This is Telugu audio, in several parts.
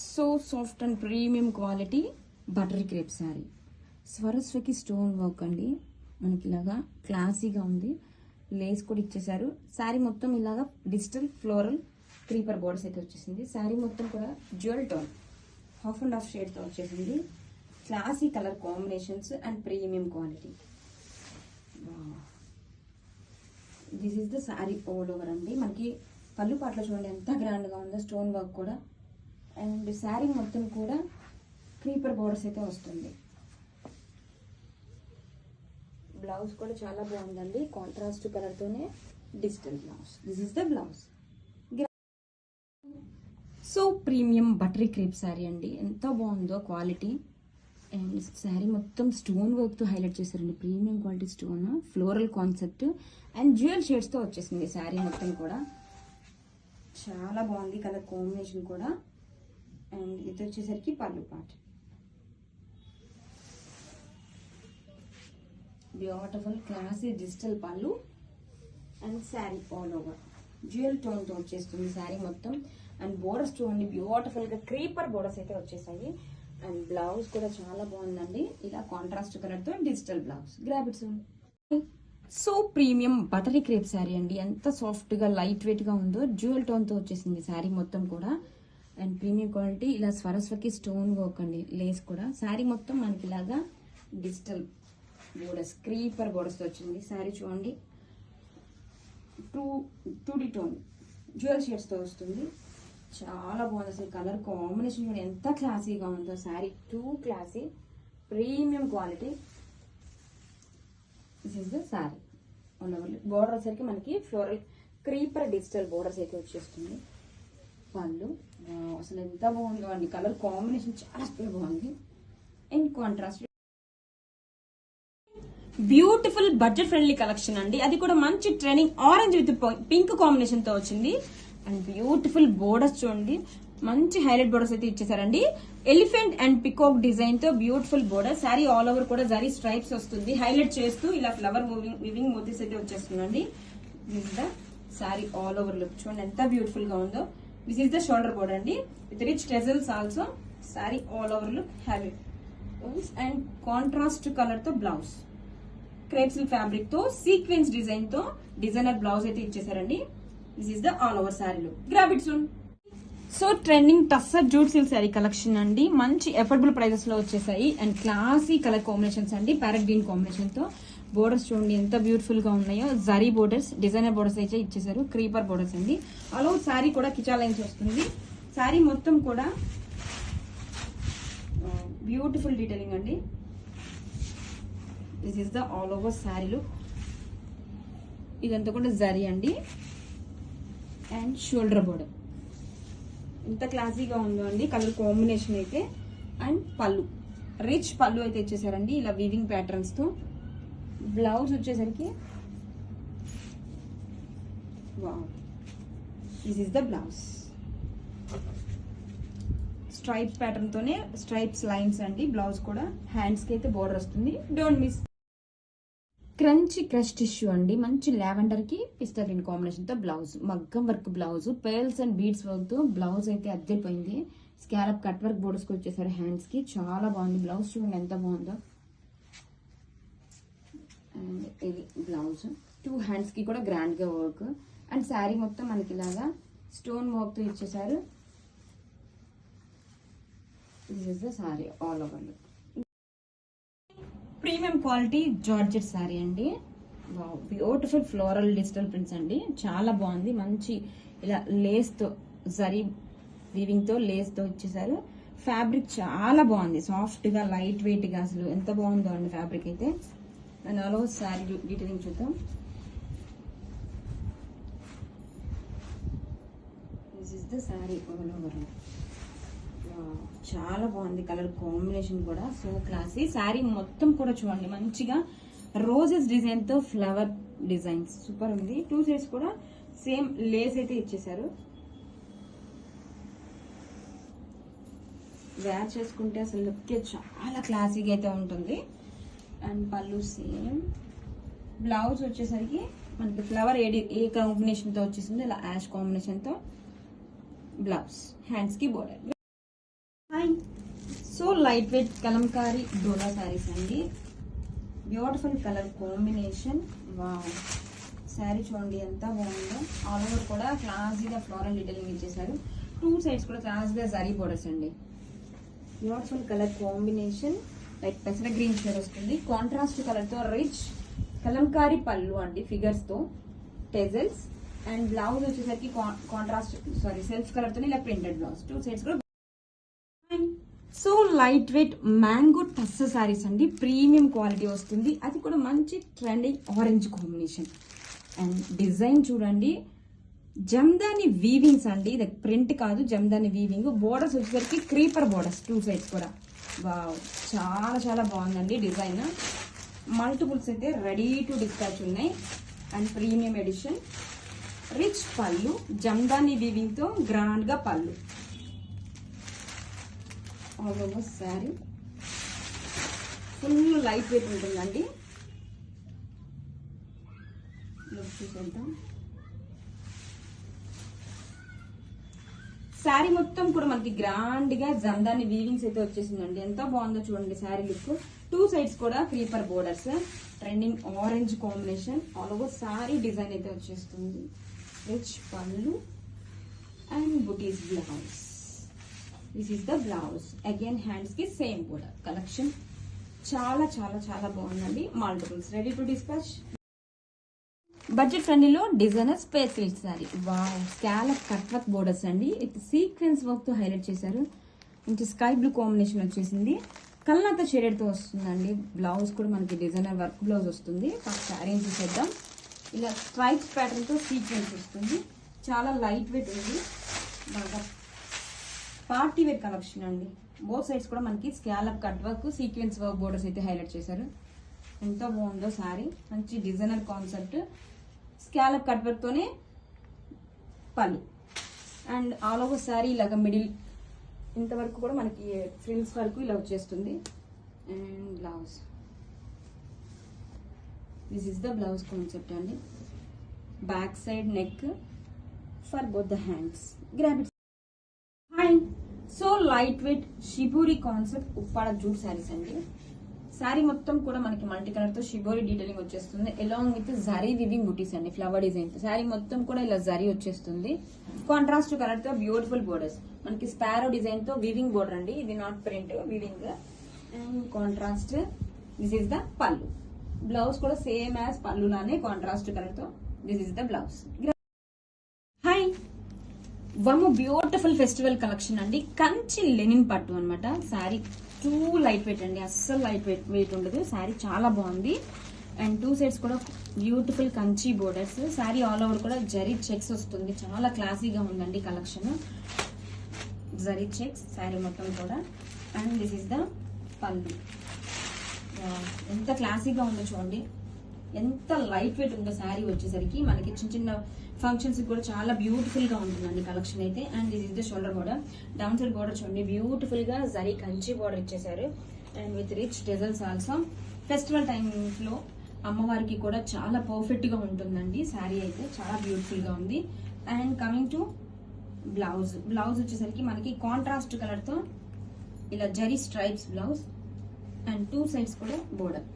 So soft and premium quality butter crepe saree. స్వరస్వకి స్టోన్ వర్క్ అండి. మనకి ఇలాగా క్లాసీగా ఉంది. లేస్ కూడా ఇచ్చేసారు. శారీ మొత్తం ఇలాగా డిజిటల్ ఫ్లోరల్ క్రీపర్ బోర్డర్స్ అయితే వచ్చేసింది. శారీ మొత్తం కూడా jewel tone half and half షేడ్తో వచ్చేసింది. Classy colour combinations and premium quality. This is the saree all over అండి. మనకి పళ్ళు పాటలో చూడండి ఎంత గ్రాండ్గా ఉందో, స్టోన్ వర్క్ కూడా. అండ్ శారీ మొత్తం కూడా క్రీపర్ బోర్డర్స్ అయితే వస్తుంది. బ్లౌజ్ కూడా చాలా బాగుందండి. కాంట్రాస్ట్ కలర్తోనే digital blouse. This is the blouse. So premium buttery crepe saree అండి. ఎంత బాగుందో క్వాలిటీ. అండ్ శారీ మొత్తం స్టోన్ వర్క్తో హైలైట్ చేశారండి. Premium quality stone, floral concept and jewel షేడ్స్తో వచ్చేసింది శారీ మొత్తం కూడా. చాలా బాగుంది కలర్ కాంబినేషన్ కూడా. అండ్ ఇది వచ్చేసరికి పళ్ళు పార్ట్. బ్యూటిఫుల్ క్లాసీ డిజిటల్ పళ్ళు and saree all over jewel టోన్తో వచ్చేస్తుంది శారీ మొత్తం. అండ్ బోర్డర్స్ చూడండి, బ్యూటిఫుల్గా క్రీపర్ బోర్డర్స్ అయితే వచ్చేసాయి. అండ్ బ్లౌజ్ కూడా చాలా బాగుందండి. ఇలా కాంట్రాస్ట్ కలర్తో digital blouse. Grab it soon. So premium buttery crepe saree అండి. ఎంత సాఫ్ట్గా లైట్ వెయిట్గా ఉందో. జ్యువెల్ టోన్తో వచ్చేసింది శారీ మొత్తం కూడా. And premium quality. ఇలా స్వరస్వకి స్టోన్ వర్క్ అండి. లేస్ కూడా. శారీ మొత్తం మనకి ఇలాగా డిజిటల్ బోర్డర్స్, క్రీపర్ బోర్డర్స్తో వచ్చింది. శారీ చూడండి, 2D టోన్ జ్యువెల్ షేడ్స్తో వస్తుంది. చాలా బాగుంది అసలు. కలర్ కాంబినేషన్ కూడా ఎంత క్లాసీగా ఉందో. Sari two classy, premium quality. This is the sari. Border వచ్చేసరికి మనకి ఫ్లోరల్ క్రీపర్ డిజిటల్ బోర్డర్స్ అయితే వచ్చేస్తుంది. పళ్ళు అసలు ఎంత బాగుందో అండి. కలర్ కాంబినేషన్ చాలా బాగుంది. In contrast beautiful budget friendly collection అండి. అది కూడా మంచి trending orange with pink combination తో వచ్చింది. అండ్ బ్యూటిఫుల్ బోర్డర్స్ చూడండి, మంచి హైలైట్ బోర్డర్స్ అయితే ఇచ్చేసారండి. ఎలిఫెంట్ అండ్ పికాక్ డిజైన్ తో beautiful border. Sari all over కూడా జరీ స్ట్రైప్స్ వస్తుంది. హైలైట్ చేస్తూ ఇలా ఫ్లవర్ వివింగ్ మోతీస్ అయితే వచ్చేస్తుందండి. This the saree all over look చూడండి ఎంత బ్యూటిఫుల్ గా ఉందో. This is the shoulder border అండి with rich tassels also. Saree all over look have it. And contrast colour తో బ్లౌజ్, క్రేప్ సిల్క్ ఫ్యాబ్రిక్ తో సీక్వెన్స్ డిజైన్ తో డిజైనర్ బ్లౌజ్ అయితే ఇచ్చేసారండి. This is the all over saree look. Grab it soon. So trending tussar jute silk saree collection అండి. మంచి ఎఫర్డబుల్ ప్రైజెస్ లో వచ్చేసాయి. అండ్ క్లాసీ కలర్ కాంబినేషన్స్ అండి. ప్యారెట్ గ్రీన్ కాంబినేషన్ తో బోర్డర్స్ చూడండి ఎంత బ్యూటిఫుల్ గా ఉన్నాయో. జరీ బోర్డర్స్, డిజైనర్ బోర్డర్స్ అయితే ఇచ్చేసారు. క్రీపర్ బోర్డర్స్ అండి. ఆల్ ఓవర్ శారీ కూడా కిచా లైన్స్ వస్తుంది. శారీ మొత్తం కూడా బ్యూటిఫుల్ డీటెయిలింగ్ అండి. This is the all over saree look. ఇదంతా కూడా జరీ అండి. అండ్ షోల్డర్ బోర్డర్ ఎంత క్లాసీగా ఉందో అండి కలర్ కాంబినేషన్ అయితే. అండ్ పళ్ళు, రిచ్ పళ్ళు అయితే ఇచ్చేసారండి ఇలా వీవింగ్ ప్యాటర్న్స్ తో. బ్లౌజ్ వచ్చేసరికి wow, this is the blouse. Stripes pattern తోనే స్ట్రైప్స్ లైన్స్ అండి. బ్లౌజ్ కూడా హ్యాండ్స్ కి అయితే బోర్డర్ వస్తుంది. Don't miss. Crunchy crush tissue అండి. మంచి లావెండర్ కి పిస్తా గ్రీన్ కాంబినేషన్ తో బ్లౌజ్, మగ్గం work blouse, pales and beads work తో బ్లౌజ్ అయితే అద్దరిపోయింది. స్కాలప్ కట్ వర్క్ బోర్డర్స్ కి వచ్చేసారు హ్యాండ్స్ కి. చాలా బాగుంది బ్లౌజ్ చూడండి ఎంత బాగుందో. అండ్ ఇది బ్లౌజ్. టూ హ్యాండ్స్ కి కూడా గ్రాండ్ గా వర్క్. అండ్ శారీ మొత్తం మనకి ఇలాగా స్టోన్ వర్క్ తో ఇచ్చేసారు. This is the saree all over look. Premium quality georgette saree అండి. బ్యూటిఫుల్ ఫ్లోరల్ డిజిటల్ ప్రింట్స్ అండి. చాలా బాగుంది. మంచి ఇలా లేస్ తో జరీ వీవింగ్ తో లేస్ తో ఇచ్చేసారు. ఫ్యాబ్రిక్ చాలా బాగుంది. సాఫ్ట్ గా లైట్ వెయిట్ గా అసలు ఎంత బాగుందో అండి ఫ్యాబ్రిక్ అయితే. And all over saree detailing చూద్దాం. This is the saree all over. చాలా బాగుంది కలర్ కాంబినేషన్ కూడా. So classy. శారీ మొత్తం కూడా చూడండి మంచిగా రోజెస్ డిజైన్ తో ఫ్లవర్ డిజైన్స్ సూపర్ ఉంది. టూ సైడ్స్ కూడా సేమ్ లేస్ అయితే ఇచ్చేసారు. వేర్ చేసుకుంటే అసలు లుక్ చాలా క్లాసీగా అయితే ఉంటుంది. అండ్ పళ్ళు సేమ్. బ్లౌజ్ వచ్చేసరికి మనకి ఫ్లవర్ ఏ కాంబినేషన్ తో వచ్చేసింది ఇలా యాష్ కాంబినేషన్ తో బ్లౌజ్. హ్యాండ్స్ కి border. Hi, so light weight kalamkari డోలా శారీస్ అండి. Beautiful colour combination. Wow, saree చూడండి ఎంత బాగుందో. ఆల్ ఓవర్ కూడా క్లాసీగా ఫ్లోరల్ డీటెయిలింగ్ ఇచ్చేసారు. టూ సైడ్స్ కూడా క్లాసీగా జరీ బోర్డర్స్ అండి. Beautiful colour combination. లైట్ పెసర గ్రీన్ షేడ్ వస్తుంది. కాంట్రాస్ట్ కలర్ తో రిచ్ కలంకారీ పళ్ళు అండి, ఫిగర్స్ తో టెజల్స్. అండ్ బ్లౌజ్ వచ్చేసరికి కాంట్రాస్ట్ సెల్ఫ్ కలర్ తో ఇలా ప్రింటెడ్ బ్లౌజ్. టూ సైడ్స్ కూడా. So light weight mango tussar saris అండి. ప్రీమియం క్వాలిటీ వస్తుంది. అది కూడా మంచి trending orange combination. And design చూడండి, జమ్దాని వీవింగ్స్ అండి. ఇది ప్రింట్ కాదు, జమ్దాని వీవింగ్. బోర్డర్స్ వచ్చేసరికి క్రీపర్ బోర్డర్స్ టూ సైడ్స్ కూడా. వావ్, చాలా చాలా బాగుందండి డిజైన్. మల్టిపుల్స్ అయితే రెడీ టు డిస్పాచ్ ఉన్నాయి. And premium edition. Rich pallu, jamdani weaving తో గ్రాండ్ గా pallu. All over sari full light weight ఉంటుందండి. చూసేద్దాం. శారీ మొత్తం కూడా మనకి గ్రాండ్ గా జమ్దాని వీవింగ్స్ అయితే వచ్చేసిందండి. ఎంత బాగుందో చూడండి శారీ లుక్. టూ సైడ్స్ కూడా creeper borders. Trending orange combination. All over sari design అయితే వచ్చేస్తుంది. రిచ్ పళ్ళు and butis blouse. This is the blouse. Again hands కి సేమ్ బోర్డర్ కలెక్షన్. చాలా చాలా చాలా బాగుందండి. Multiples ready to dispatch. Budget ఫ్రెండ్లీలో designer space silk sari. Wow, scallop cut work borders అండి. ఇది సీక్వెన్స్ వర్క్ తో హైలైట్ చేశారు. ఇంటి స్కై బ్లూ కాంబినేషన్ వచ్చేసింది. కల్నాత షేడెడ్ తో వస్తుందండి. బ్లౌజ్ కూడా మనకి డిజైనర్ వర్క్ బ్లౌజ్ వస్తుంది. ఫస్ట్ శారీ చూసేద్దాం. ఇలా స్ట్రైప్స్ ప్యాటర్న్ తో సీక్వెన్స్ వస్తుంది. చాలా లైట్ వెయిట్ ఉంది. బాగా పార్టీ వేర్ కలెక్షన్ అండి. బోత్ సైడ్స్ కూడా మనకి scallop cut work, sequence work borders అయితే హైలైట్ చేశారు. ఎంత బాగుందో శారీ. మంచి designer concept. Scallop cut work తోనే పళ్ళు. అండ్ ఆల్ ఓవర్ శారీ ఇలాగ మిడిల్ ఇంతవరకు కూడా మనకి ఫ్రిల్స్ వరకు ఇలా వచ్చేస్తుంది. And blouse. This is the blouse concept అండి. Back side neck for both the hands. Grab it. Hi, so light weight shibori concept Uppada jute saris అండి. శారీ మొత్తం కూడా మనకి మల్టీ కలర్ తో షిబోరి డీటెయిలింగ్ వచ్చేస్తుంది. Along with zari weaving butis అండి, ఫ్లవర్ డిజైన్. శారీ మొత్తం కూడా ఇలా జరీ వచ్చేస్తుంది. కాంట్రాస్ట్ కలర్ తో బ్యూటిఫుల్ బోర్డర్స్. మనకి స్పారో డిజైన్ తో వివింగ్ బోర్డర్ అండి. ఇది not print, weaving. And contrast. This is the పళ్ళు. బ్లౌజ్ కూడా సేమ్ యాజ్ పళ్ళు లానే కాంట్రాస్ట్ కలర్ తో. This is the blouse. Hi, వమ్ము బ్యూటిఫుల్ ఫెస్టివల్ కలెక్షన్ అండి. కంచి లెనిన్ పట్టు అనమాట. శారీ టూ లైట్ వెయిట్ అండి, అస్సలు లైట్ వెయిట్ ఉండదు. శారీ చాలా బాగుంది. అండ్ టూ సైడ్స్ కూడా beautiful Kanchi borders. Sari all over కూడా జరీ చెక్స్ వస్తుంది. చాలా క్లాసీగా ఉందండి కలెక్షన్. జరీ చెక్స్ శారీ మొత్తం కూడా. అండ్ దిస్ ఇస్ ద పళ్ళు. ఎంత క్లాసీగా ఉందో చూడండి. ఎంత లైట్ వెయిట్ ఉందో శారీ వచ్చేసరికి. మనకి చిన్న చిన్న ఫంక్షన్స్ కూడా చాలా బ్యూటిఫుల్ గా ఉంటుందండి కలెక్షన్ అయితే. And this is the shoulder border. Down side border చూడండి, బ్యూటిఫుల్ గా జరీ కంచి బోర్డర్ ఇచ్చేసారు. And with rich tassels also. Festival times లో అమ్మవారికి కూడా చాలా పర్ఫెక్ట్ గా ఉంటుందండి శారీ అయితే. చాలా బ్యూటిఫుల్ గా ఉంది. And coming to blouse. Blouse వచ్చేసరికి మనకి కాంట్రాస్ట్ కలర్ తో ఇలా zari stripes blouse. And two sides కూడా border.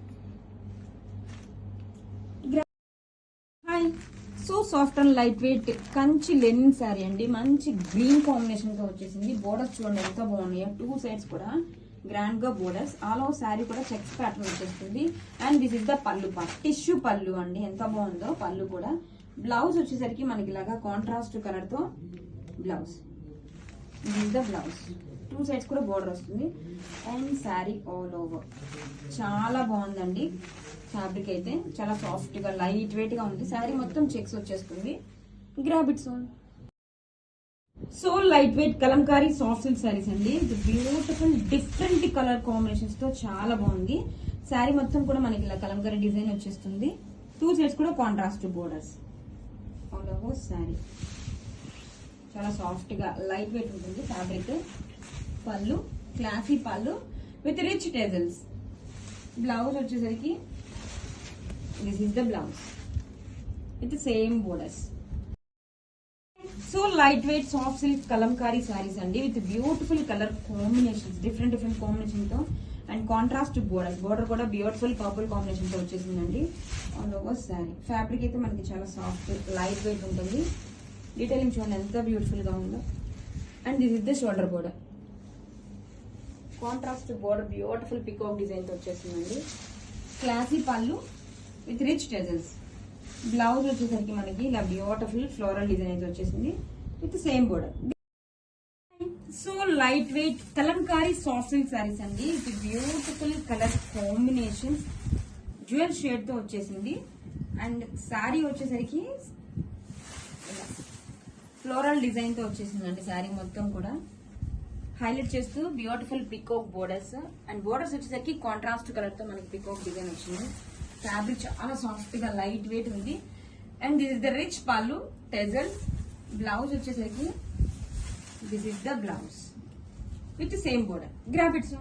So soft and light weight Kanchi linen sari అండి. మంచి గ్రీన్ కాంబినేషన్ తో వచ్చేసింది. బోర్డర్స్ చూడండి ఎంత బాగున్నాయో. టూ సైడ్స్ కూడా గ్రాండ్ గా బోర్డర్స్. ఆల్ ఓవర్ శారీ కూడా చెక్స్ ప్యాటర్న్ వచ్చేస్తుంది. అండ్ దిస్ ఇస్ ద పళ్ళు పార్ట్. టిష్యూ పళ్ళు అండి, ఎంత బాగుందో పళ్ళు కూడా. బ్లౌజ్ వచ్చేసరికి మనకి ఇలాగా కాంట్రాస్ట్ కలర్ తో blouse. This is the blouse. Two sides కూడా బోర్డర్ వస్తుంది. అండ్ శారీ ఆల్ ఓవర్ చాలా బాగుందండి. ఫ్యాబ్రిక్ అయితే చాలా సాఫ్ట్ గా లైట్ వెయిట్ గా ఉంది. శారీ మొత్తం చెక్స్ వచ్చేస్తుంది. Grab it soon. So light weight Kalamkari soft silk saris అండి. బ్యూటిఫుల్ డిఫరెంట్ కలర్ కాంబినేషన్స్ తో చాలా బాగుంది. శారీ మొత్తం కూడా మనకి ఇలా కలంకారీ డిజైన్ వచ్చేస్తుంది. టూ సైడ్స్ కూడా contrast borders. All over sari చాలా సాఫ్ట్ గా లైట్ వెయిట్ ఉంటుంది ఫ్యాబ్రిక్. పళ్ళు క్లాసీ పళ్ళు విత్ రిచ్ టెజల్స్. బ్లౌజ్ వచ్చేసరికి this is the blouse with same borders. So light weight soft silk Kalamkari saris అండి with beautiful colour combinations, different combination తో అండ్ కాంట్రాస్ట్ బోర్డర్ కూడా బ్యూటిఫుల్ పర్పుల్ కాంబినేషన్ తో వచ్చేసిందండి. ఆల్ ఓవర్ శారీ ఫ్యాబ్రిక్ అయితే మనకి చాలా సాఫ్ట్ లైట్ వెయిట్ ఉంటుంది. డీటెయిలింగ్ చూడండి ఎంత బ్యూటిఫుల్ గా ఉందో. And this is the shoulder border, contrast border beautiful peacock design తో వచ్చేసిందండి. క్లాసీ పళ్ళు విత్ రిచ్ టెజల్స్. బ్లౌజ్ వచ్చేసరికి మనకి ఇలా బ్యూటిఫుల్ ఫ్లోరల్ డిజైన్ అయితే వచ్చేసింది with same border. So light weight Kalamkari soft silk saris అండి with beautiful colour combination jewel shade తో వచ్చేసింది. అండ్ శారీ వచ్చేసరికి ఫ్లోరల్ డిజైన్ తో వచ్చేసిందండి. శారీ మొత్తం కూడా హైలైట్ చేస్తూ beautiful peacock borders and borders వచ్చేసరికి కాంట్రాస్ట్ కలర్ తో మనకి పికాక్ డిజైన్ వచ్చింది. ఫ్యాబ్రిక్ చాలా సాఫ్ట్ గా లైట్ వెయిట్ ఉంది. And this is the rich పళ్ళు టెజల్. బ్లౌజ్ వచ్చేసరికి this is the blouse with same border. Graphics